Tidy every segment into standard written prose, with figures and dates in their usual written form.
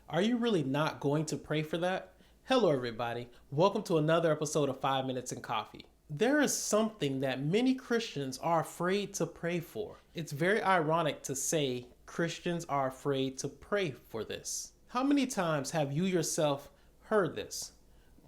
Are you really not going to pray for that? Hello, everybody. Welcome to another episode of 5 Minutes in Coffee. There is something that many Christians are afraid to pray for. It's very ironic to say Christians are afraid to pray for this. How many times have you yourself heard this?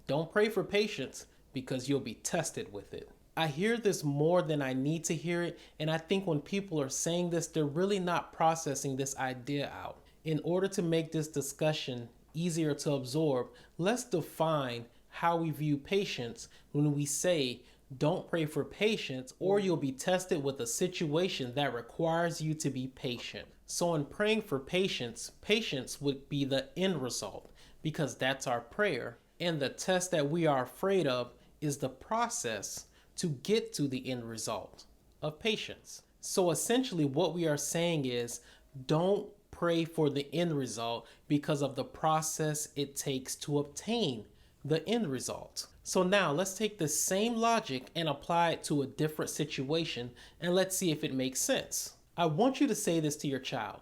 Don't pray for patience because you'll be tested with it. I hear this more than I need to hear it, and I think when people are saying this, they're really not processing this idea out. In order to make this discussion easier to absorb, let's define how we view patience when we say, don't pray for patience, or you'll be tested with a situation that requires you to be patient. So, in praying for patience, patience would be the end result because that's our prayer. And the test that we are afraid of is the process to get to the end result of patience. So essentially what we are saying is don't pray for the end result because of the process it takes to obtain the end result. So now let's take the same logic and apply it to a different situation and let's see if it makes sense. I want you to say this to your child.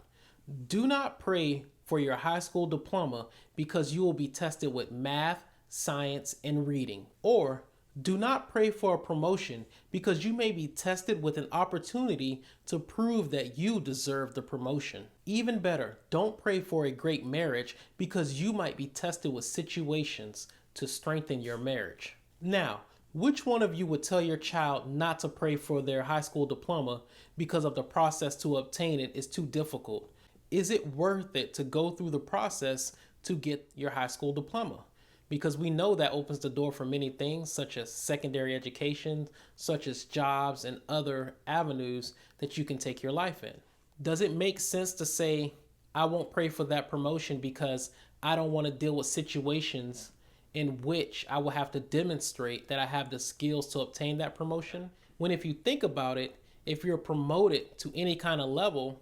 Do not pray for your high school diploma because you will be tested with math, science, and reading. Or do not pray for a promotion because you may be tested with an opportunity to prove that you deserve the promotion. Even better, don't pray for a great marriage because you might be tested with situations to strengthen your marriage. Now, which one of you would tell your child not to pray for their high school diploma because of the process to obtain it is too difficult? Is it worth it to go through the process to get your high school diploma? Because we know that opens the door for many things, such as secondary education, such as jobs and other avenues that you can take your life in. Does it make sense to say, I won't pray for that promotion because I don't want to deal with situations in which I will have to demonstrate that I have the skills to obtain that promotion? When if you think about it, if you're promoted to any kind of level,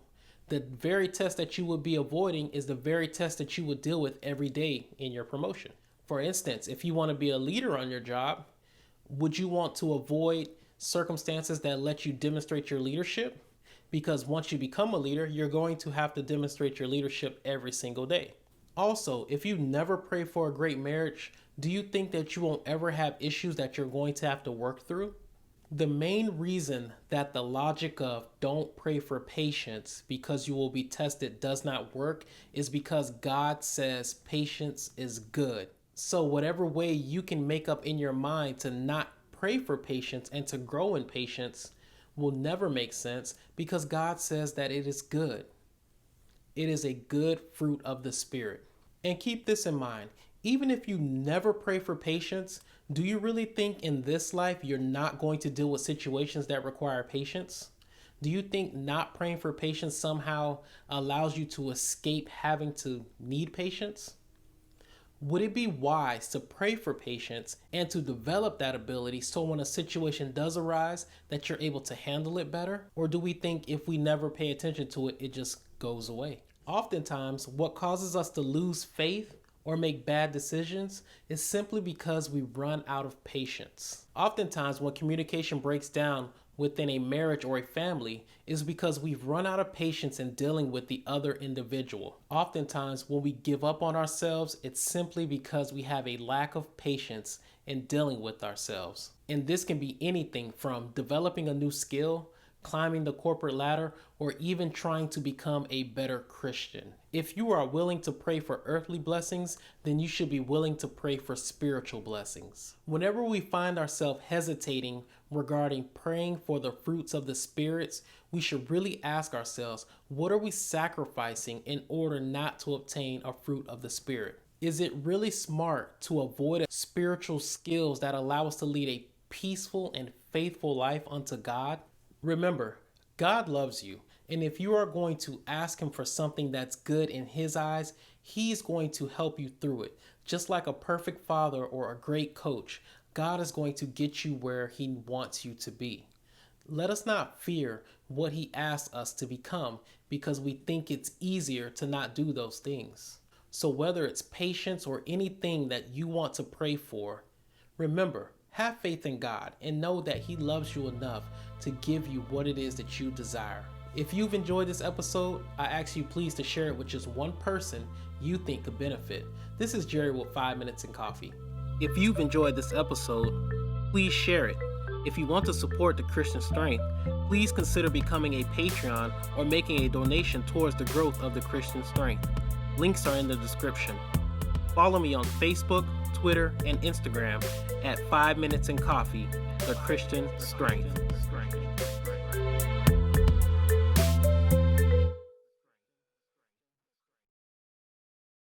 the very test that you would be avoiding is the very test that you would deal with every day in your promotion. For instance, if you want to be a leader on your job, would you want to avoid circumstances that let you demonstrate your leadership? Because once you become a leader, you're going to have to demonstrate your leadership every single day. Also, if you never pray for a great marriage, do you think that you won't ever have issues that you're going to have to work through? The main reason that the logic of don't pray for patience because you will be tested does not work is because God says patience is good. So whatever way you can make up in your mind to not pray for patience and to grow in patience will never make sense because God says that it is good. It is a good fruit of the Spirit. And keep this in mind. Even if you never pray for patience, do you really think in this life you're not going to deal with situations that require patience? Do you think not praying for patience somehow allows you to escape having to need patience? Would it be wise to pray for patience and to develop that ability so when a situation does arise that you're able to handle it better? Or do we think if we never pay attention to it, it just goes away? Oftentimes, what causes us to lose faith or make bad decisions is simply because we run out of patience. Oftentimes, when communication breaks down within a marriage or a family is because we've run out of patience in dealing with the other individual. Oftentimes, when we give up on ourselves, it's simply because we have a lack of patience in dealing with ourselves. And this can be anything from developing a new skill, climbing the corporate ladder, or even trying to become a better Christian. If you are willing to pray for earthly blessings, then you should be willing to pray for spiritual blessings. Whenever we find ourselves hesitating regarding praying for the fruits of the spirits, we should really ask ourselves, what are we sacrificing in order not to obtain a fruit of the Spirit? Is it really smart to avoid spiritual skills that allow us to lead a peaceful and faithful life unto God? Remember, God loves you, and if you are going to ask Him for something that's good in His eyes, He's going to help you through it. Just like a perfect father or a great coach, God is going to get you where He wants you to be. Let us not fear what He asks us to become because we think it's easier to not do those things. So whether it's patience or anything that you want to pray for, remember, have faith in God and know that He loves you enough to give you what it is that you desire. If you've enjoyed this episode, I ask you please to share it with just one person you think could benefit. This is Jerry with 5 Minutes in Coffee. If you've enjoyed this episode, please share it. If you want to support the Christian Strength, please consider becoming a Patreon or making a donation towards the growth of the Christian Strength. Links are in the description. Follow me on Facebook, Twitter, and Instagram at 5 Minutes in Coffee, the Christian Strength.